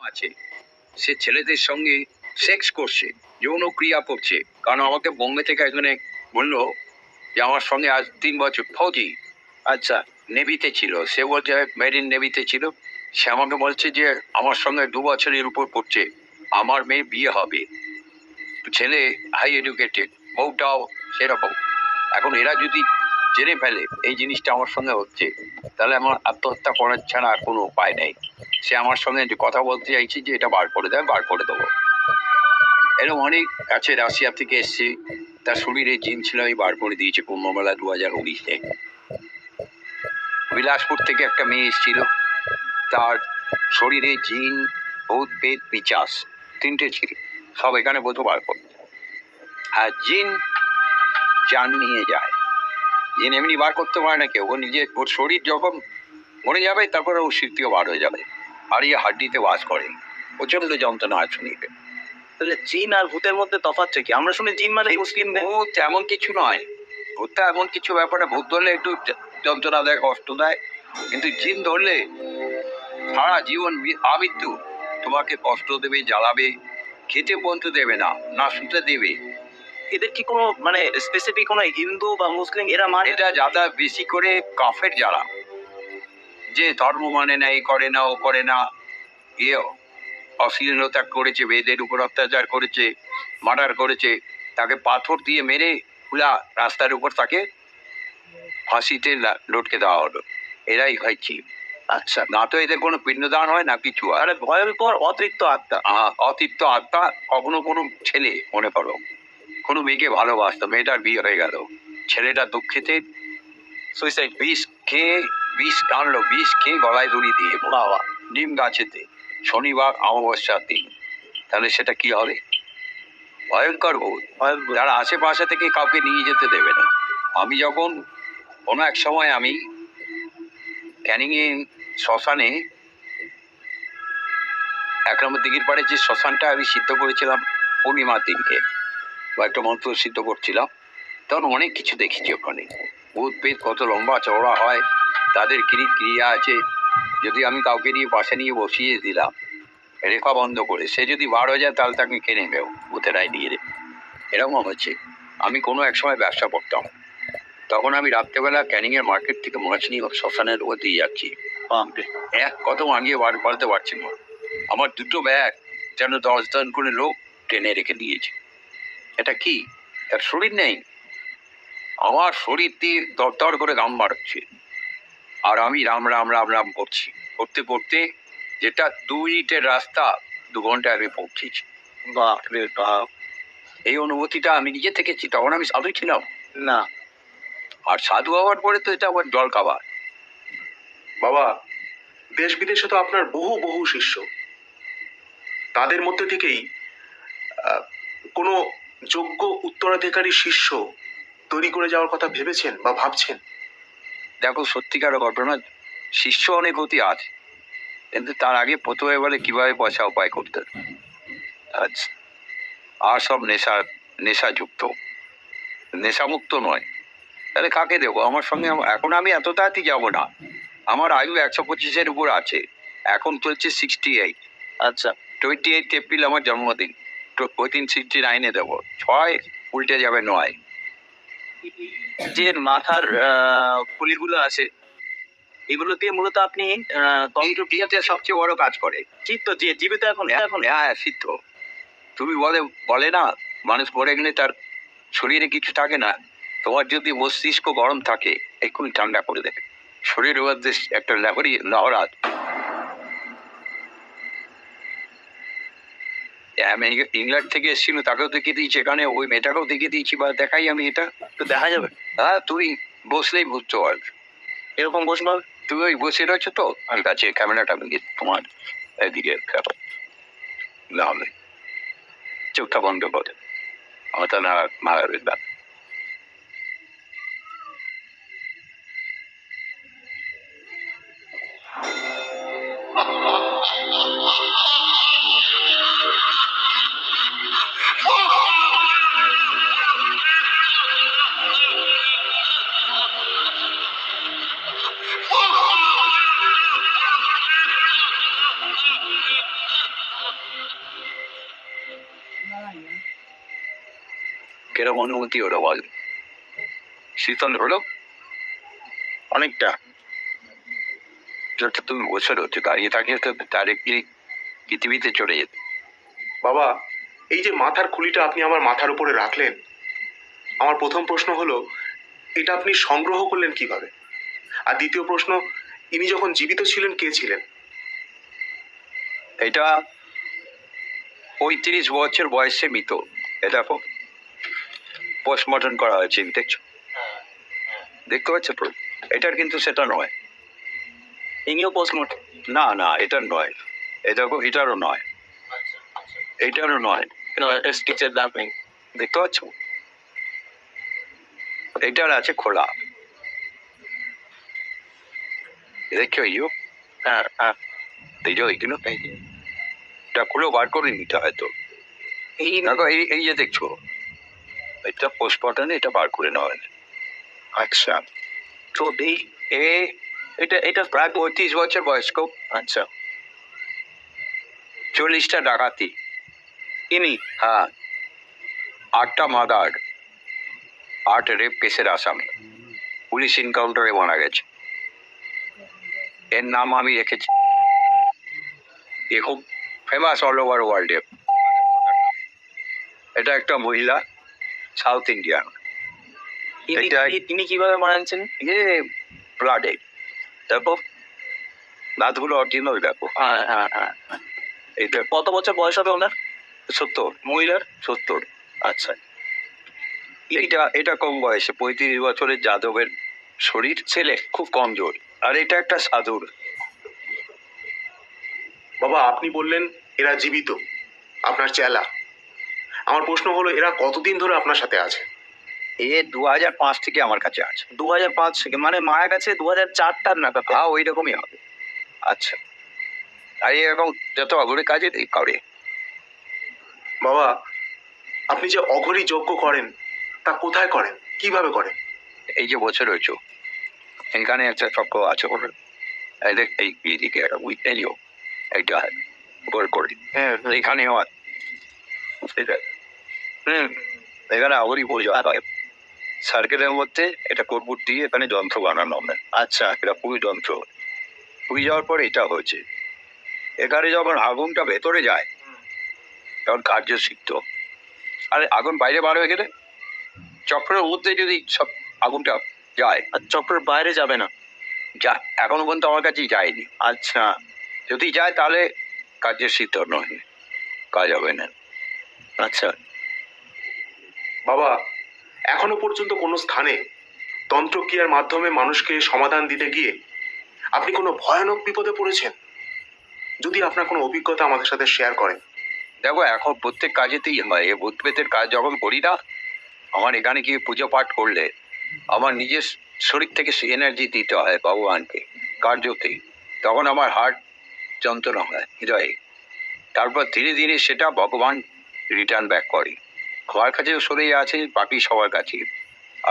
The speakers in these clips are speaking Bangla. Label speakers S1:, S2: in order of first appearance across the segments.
S1: আছে, সে ছেলেদের সঙ্গে সেক্স করছে, যৌন ক্রিয়া করছে। কারণ আমাকে বোম্বে থেকে একজনে বললো যে আমার সঙ্গে আজ 3 বছর ফৌজি, আচ্ছা নেভিতে ছিল, সে বলছে মেরিন নেভিতে ছিল, সে আমাকে বলছে যে আমার সঙ্গে 2 বছরের উপর পড়ছে, আমার মেয়ে বিয়ে হবে, ছেলে হাই এডুকেটেড, বউটাও সেরকম। এখন এরা যদি জেনে ফেলে এই জিনিসটা আমার সঙ্গে হচ্ছে, তাহলে আমার আত্মহত্যা করার ছাড়া আর কোনো উপায় নেই। সে আমার সঙ্গে যে কথা বলতে চাইছে যে এটা বার করে দেয়, বার করে দেবো। এরকম অনেক কাছে রাশিয়া থেকে এসছে, তার শরীরে জিন ছিল, আমি বার করে দিয়েছি কুম্ভমেলা 2019-এ। বিলাসপুর থেকে একটা মেয়ে এসেছিল, তার শরীরে জিন, ভূত, পেট, পিচাস 3টে ছিল, সব এখানে বোধ বার করতে। আর জিন জান নিয়ে যায়, জিন এমনি বার করতে পারে না কেউ, ও নিজে, ওর শরীর যখন মরে যাবে তারপরে ওর স্মৃতিও বার হয়ে যাবে, আর ইয়ে হাড্ডিতে বাস করে, প্রচন্ড যন্ত্রণা আছে শুনিতে।
S2: তাহলে জিন আর ভূতের মধ্যে তফাৎটা কি? আমরা শুনি জিন মানে মুসলিম।
S1: ভূত এমন কিছু নয়, ভূতটা এমন কিছু ব্যাপারে, ভূত ধরলে একটু যন্ত্রণা দেয়, কষ্ট দেয়, কিন্তু জিন ধরলে সারা জীবন আমৃত্যু তোমাকে কষ্ট দেবে, জ্বালাবে, খেতে পর্যন্ত দেবে না, না শুতে দেবে।
S2: এদের কি কোনো মানে স্পেসিফিক কোনো হিন্দু বা মুসলিম এরা মানে?
S1: এটা যারা বেশি করে কাফের, যারা যে ধর্ম মানে না, এই করে না, ও করে না, ইয়ে অশ্লীলতা করেছে, বেদের উপর অত্যাচার করেছে, মার্ডার করেছে, তাকে পাথর দিয়ে মেরে খোলা রাস্তার উপর তাকে ফাঁসিতে লটকে দেওয়া হলো, এরাই হয়েছি।
S2: আচ্ছা,
S1: না তো এদের কোনো পিণ্ডদান হয় না কিছু।
S2: আরে ভয়ঙ্কর অতৃপ্ত আত্মা।
S1: অতৃপ্ত আত্মা। কখনো কোনো ছেলে, মনে করো কোনো মেয়েকে ভালোবাসতো, মেয়েটার বিয়ে হয়ে গেল, ছেলেটা দুঃখেতে সুইসাইড, বিষ টানলো, বিষ খেয়ে গলায় দড়ি দিয়ে বাবা নিম গাছেতে, শনিবার অমাবস্যার দিন, তাহলে সেটা কি হবে? ভয়ঙ্কর ভূত, যারা আশেপাশে থেকে কাউকে নিয়ে যেতে দেবে না। আমি যখন কোনো এক সময় আমি ক্যানিংয়ে শ্মশানে, 1 নম্বর দিঘির পাড়ে যে শ্মশানটা আমি সিদ্ধ করেছিলাম পূর্ণিমার দিনকে, বা একটা মন্ত্র সিদ্ধ করছিলাম, তখন অনেক কিছু দেখেছি ওখানে। ভূত পেট কত লম্বা চওড়া হয়, তাদের ক্রিয়া আছে। যদি আমি কাউকে নিয়ে পাশে নিয়ে বসিয়ে দিলাম রেখা বন্ধ করে, সে যদি বার হয়ে যায় তাহলে তাকে কেনে নেবেও, ভূতেরাই নিয়ে দেবে। এরকম হচ্ছে। আমি কোনো এক সময় ব্যবসা করতাম, তখন আমি রাত্রেবেলা ক্যানিংয়ের মার্কেট থেকে মাছ নিয়ে শ্মশানের ওপর দিয়ে যাচ্ছি, এক কত আনিয়ে বার পাল্তে পারছি না, আমার 2টো ব্যাগ যেন 10 জন করে লোক টেনে রেখে দিয়েছে। এটা কি? তার শরীর নেই, আমার শরীর দিয়ে দরদর করে গাম বাড়ছে, আর আমি রাম রাম রাম রাম করছি, করতে করতে যেটা 2 মিনিটের রাস্তা 2 ঘন্টা আগে পৌঁছেছি।
S2: বাপরে বাপ,
S1: এই অনুভূতিটা আমি নিজে থেকেছি, তখন আমি সাধু ছিলাম
S2: না।
S1: আর সাধু হওয়ার পরে তো এটা আমার জল খাবার।
S3: বাবা, দেশ বিদেশে তো আপনার বহু বহু শিষ্য, তাদের মধ্যে থেকেই কোনো যোগ্য উত্তরাধিকারী শিষ্য তৈরি করে যাওয়ার কথা ভেবেছেন বা ভাবছেন?
S1: দেখো, সত্যিকার ঘটনা, শিষ্য অনেক অতি আছে, কিন্তু তার আগে প্রথমে বলে কিভাবে পয়সা উপায় করতে। আচ্ছা, আর সব নেশাযুক্ত, নেশামুক্ত নয়, তাহলে কাকে দেবো আমার সঙ্গে? এখন আমি এত তাড়াতাড়ি যাবো না, আমার আয়ু 125-এর উপর আছে, এখন চলছে 68।
S2: আচ্ছা,
S1: 28 এপ্রিল আমার জন্মদিন, তো ওই দিন 69-এ দেবো, 6 উল্টে যাবে 9।
S2: যে মাথার খুলিগুলো আছে, এগুলো দিয়ে মূলত আপনি
S1: এইটা সবচেয়ে বড় কাজ করে।
S2: চিত্ত যে জীবিত এখন এখন
S1: হ্যাঁ, সিদ্ধ। তুমি বলে না, মানুষ মরে গেলে তার শরীরে কিছু থাকে না, তোমার যদি মস্তিষ্ক গরম থাকে এক্ষুনি ঠান্ডা করে দেবে, শরীরের মধ্যে একটা লহরাত। আমি ইংল্যান্ড থেকে এসেছিল, তাকেও দেখিয়ে দিয়েছি, এখানে ওই মেয়েটাকেও দেখিয়ে দিয়েছি, বা দেখাই আমি, এটা
S2: তো দেখা যাবে।
S1: হ্যাঁ, তুমি বসলেই বুঝতে পারবে।
S2: এরকম বসবো
S1: তুমি ওই বসে রয়েছো তো, আমার কাছে ক্যামেরাটা তোমার এদিকে না হলে চোখটা বন্ধ করে আমার তা না মারাবে না। কেরম অনুমতি হলো বল? শীতল হলো
S2: অনেকটা।
S1: যত তুমি বছর হচ্ছে দাঁড়িয়ে থাকিয়ে তো ডাইরেক্টলি পৃথিবীতে চলে যেত।
S3: বাবা, এই যে মাথার খুলিটা আপনি আমার মাথার উপরে রাখলেন, আমার প্রথম প্রশ্ন হলো, এটা আপনি সংগ্রহ করলেন কিভাবে? আর দ্বিতীয় প্রশ্ন, ইনি যখন জীবিত ছিলেন কে ছিলেন?
S1: এটা 35 বছর বয়সে মৃত। এটা পোস্টমর্টম করা হয়েছে, দেখছো? দেখতে পাচ্ছ তো? এটার কিন্তু সেটা নয়।
S2: ইনিও পোস্টমর্টম?
S1: না না, এটার নয়। এটারও নয়, এটারও নয়।
S2: স্টিচের দাম নেই।
S1: দেখতে পাচ্ছ? এটার আছে খোলা, দেখছো?
S2: হ্যাঁ হ্যাঁ।
S1: এই যে এইগুলো, এটা খুলে বার করে নিতে হয় তো।
S2: এই
S1: দেখো, এই যে দেখছো, এটা পোস্টমর্টমে এটা বার করে নেওয়া হয়।
S2: আচ্ছা, তো এই
S1: এটা এটা প্রায় 35 বছর বয়স্ক।
S2: আচ্ছা,
S1: 40টা ডাকাতি।
S2: ইনি?
S1: হ্যাঁ, 8টা মার্ডার, 8 রেপ কেসের আসামি, পুলিশ এনকাউন্টারে মারা গেছে। এর নাম আমি রেখেছি, এ খুব ফেমাস অল ওভার ওয়ার্ল্ডে। এটা একটা মহিলা, সাউথ ইন্ডিয়ান।
S2: ইনি কিভাবে মারাচ্ছেন?
S1: ব্লাডে, তারপর দাঁতগুলো অরিজিনাল দেখো।
S2: হ্যাঁ হ্যাঁ হ্যাঁ।
S1: এইটা
S2: কত বছর বয়স হবে ওনার?
S1: 70,
S2: মহিলার?
S1: 70।
S2: আচ্ছা।
S1: এটা কম বয়সে 35 বছরের যাদবের শরীর, ছেলে খুব কমজোর। আর এটা একটা সাধুর।
S3: বাবা, আপনি বললেন এরা জীবিত, আপনার চেলা। আমার প্রশ্ন হলো, এরা কতদিন ধরে আপনার সাথে আছে?
S1: 2005 থেকে আমার কাছে আছে।
S2: 2005 থেকে, মানে মারা গেছে 2004টার নাগাদ?
S1: হ্যাঁ, ওই রকমই হবে। আচ্ছা, আর এরকম যত অঘরে কাজে করে।
S3: বাবা, আপনি যে অঘরী যজ্ঞ করেন, তা কোথায় করেন, কিভাবে করেন?
S1: এই যে বছর হয়েছ, এখানে একটা চক্র আছে ওর, এইদিকে একটা উইটেলিও একটা গোল করে। হ্যাঁ, এখানে হয়। এখানে অঘরি পুজো হয় সার্কেলের মধ্যে। এটা কর্পূর দিয়ে এখানে যন্ত্র বানানো হয়। আচ্ছা, এটা পুরী যন্ত্র। পুরী যাওয়ার পরে এটা হয়েছে, এখানে যখন আগুনটা ভেতরে যায় তখন কার্য সিদ্ধ। আর আগুন বাইরে বার হয়ে গেলে, চক্রের মধ্যে যদি সব আগুনটা যায়,
S2: আর চক্রের বাইরে যাবে না?
S1: যা এখনো পর্যন্ত আমার কাছেই যায়নি।
S2: আচ্ছা,
S1: যদি যায় তাহলে কার্যের সিদ্ধ নয়, কাজ হবে না।
S2: আচ্ছা।
S3: বাবা, এখনো পর্যন্ত কোনো স্থানে তন্ত্রক্রিয়ার মাধ্যমে মানুষকে সমাধান দিতে গিয়ে আপনি কোনো ভয়ানক বিপদে পড়েছেন? যদি আপনার কোনো অভিজ্ঞতা আমাদের সাথে শেয়ার করেন।
S1: দেখো, এখন প্রত্যেক কাজেতেই হয়। এই ভূত প্রেতের কাজ যখন করি না, আমার এখানে গিয়ে পুজো পাঠ করলে আমার নিজের শরীর থেকে এনার্জি দিতে হয় ভগবানকে কার্যতেই। তখন আমার হার্ট যন্ত্রণা হয় হৃদয়ে। তারপর ধীরে ধীরে সেটা ভগবান রিটার্ন ব্যাক করে। আমার কাছেও সরেই আছে, বাকি সবার কাছে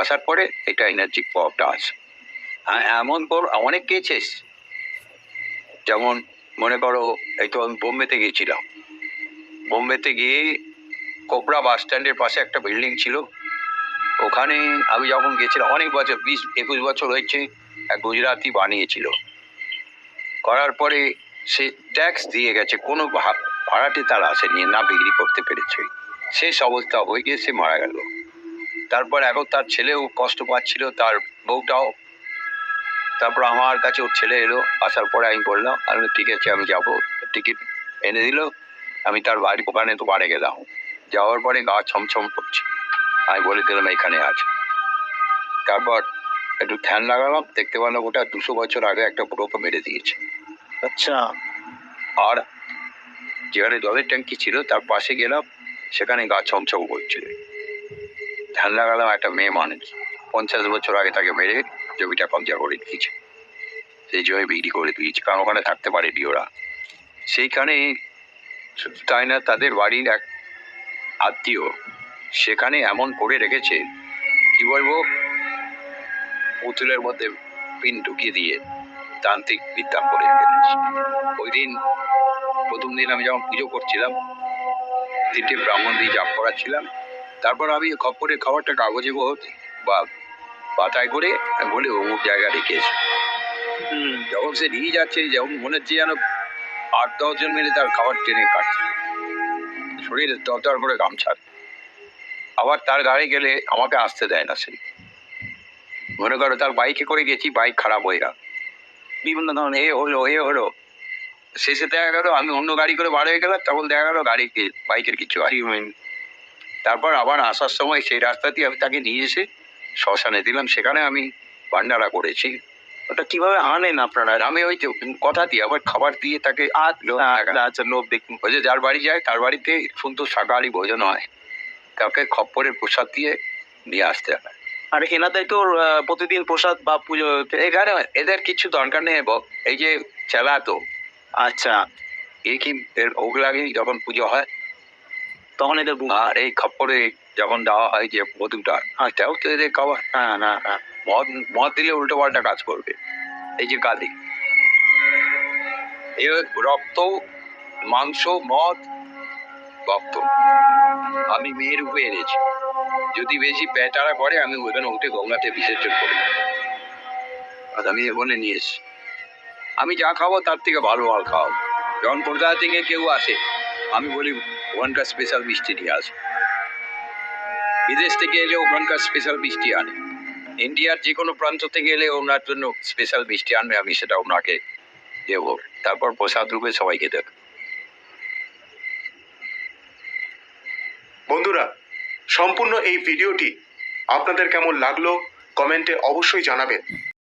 S1: আসার পরে এটা এনার্জি পাওয়ারটা আসে। এমন অনেক কেসেস, যেমন মনে করো, এই তো আমি বোম্বেতে গিয়েছিলাম। বোম্বেতে গিয়ে কোপড়া বাস স্ট্যান্ডের পাশে একটা বিল্ডিং ছিল, ওখানে আমি যখন গেছিলাম অনেক বছর, 20-21 বছর হয়েছে, এক গুজরাটি বানিয়েছিল। করার পরে সে ট্যাক্স দিয়ে গেছে, কোনো ভাড়াটে তার আসেনি, না বিক্রি করতে পেরেছে। শেষ অবস্থা হয়ে গিয়ে সে মারা গেল। তারপর এখন তার ছেলেও কষ্ট পাচ্ছিল, তার বউটাও। তারপর আমার কাছে ওর ছেলে এলো, আসার পরে আমি বললাম, আমি ঠিক আছে আমি যাবো। টিকিট এনে দিল, আমি তার বাড়ি ওখানে তো বাড়ে গেলাম। যাওয়ার পরে গা ছমছম করছে, আমি বলে দিলাম এখানে আছে। তারপর একটু ধ্যান লাগালাম, দেখতে পেলাম ওটা 200 বছর আগে একটা বুড়োকে মেরে দিয়েছে।
S2: আচ্ছা।
S1: আর যেখানে জলের ট্যাঙ্কি ছিল তার পাশে গেলাম, সেখানে গা ছমছম করছিল। ধ্যান লাগালাম, একটা মেয়ে মানুষ 50 বছর আগে তাকে মেরে জমিটা কবজা করে দিয়েছে। সেই জমি বিক্রি করে দিয়েছে, কারণ ওখানে থাকতে পারেনি ওরা। সেইখানে শুধু তাই না, তাদের বাড়ির এক আত্মীয় সেখানে এমন করে রেখেছে, কি বলবো, পুতুলের মধ্যে পিন ঢুকিয়ে দিয়ে তান্ত্রিক বিদ্যা করে রেখেছে। ওই দিন প্রথম দিন আমি যখন পুজো করছিলাম, 3টে ব্রাহ্মণ দিয়ে জাপ করাচ্ছিলাম, তারপর আমি খপ্পরের খাবারটা কাগজে বা পাতায় করে আমি বলে অমুক জায়গা রেখে এসো। যখন সে নিয়ে যাচ্ছে, যখন মনে হচ্ছে যেন 8-10 জন মিলে তার খাবার টেনে কাটছে, শরীরে দরদর করে গামছা। আবার তার গাড়ি গেলে আমাকে আসতে দেয় না। সে মনে করো তার বাইকে করে গেছি, বাইক খারাপ হয়ে গেল, বিভিন্ন ধরনের এ হলো শেষে দেখা গেল আমি অন্য গাড়ি করে বার হয়ে গেলাম, তখন দেখা গেল বাইকের কিছু হয়নি। তারপর আবার আসার সময় সেই রাস্তা দিয়ে আমি তাকে নিয়ে এসে শ্মশানে দিলাম, সেখানে আমি ভান্ডারা করেছি।
S2: ওটা কিভাবে আনেন আপনারা?
S1: আমি ওই তো কথা দিয়ে আবার খাবার দিয়ে তাকে
S2: আচ্ছা, লোভ দেখুন।
S1: ওই যে যার বাড়ি যায় তার বাড়িতে সুন্দর শাকাহারি ভোজন হয়, কাউকে খপ্পরের প্রসাদ দিয়ে নিয়ে আসতে হয়।
S2: আর এনাদেরকেও প্রতিদিন প্রসাদ বা পুজো?
S1: এখানে এদের কিছু দরকার নেই, এই যে চেলা তো
S2: আচ্ছা,
S1: এই কি এর ভোগ লাগে যখন পুজো হয়,
S2: তখন এদের
S1: আর এই খপ্পরে যখন দেওয়া হয় যে মধুটা, এটাও তো এদের খাবার।
S2: না।
S1: মদ মদ দিলে উল্টো পাল্টা কাজ করবে। এই যে কালি, এই রক্ত, মাংস, মদ, রক্ত আমি মেয়ের রূপে এনেছি। যদি বেশি পেটারা করে আমি ওখানে উঠে গঙ্গাতে বিসর্জন করি, আর আমি এখানে নিয়ে এসছি। আমি যা খাবো তার থেকে ভালো মাল খাও। যখন কলকাতা থেকে কেউ আসে আমি বলি ওখানকার স্পেশাল মিষ্টি নিয়ে আসে। বিদেশ থেকে এলে ওখানকার স্পেশাল মিষ্টি আনে। ইন্ডিয়ার যে কোনো প্রান্ত থেকে এলে ওনার জন্য স্পেশাল মিষ্টি আনবে, আমি সেটা ওনাকে দেবো। তারপর প্রসাদ রূপে সবাইকে দেব।
S3: বন্ধুরা, সম্পূর্ণ এই ভিডিওটি আপনাদের কেমন লাগলো কমেন্টে অবশ্যই জানাবেন।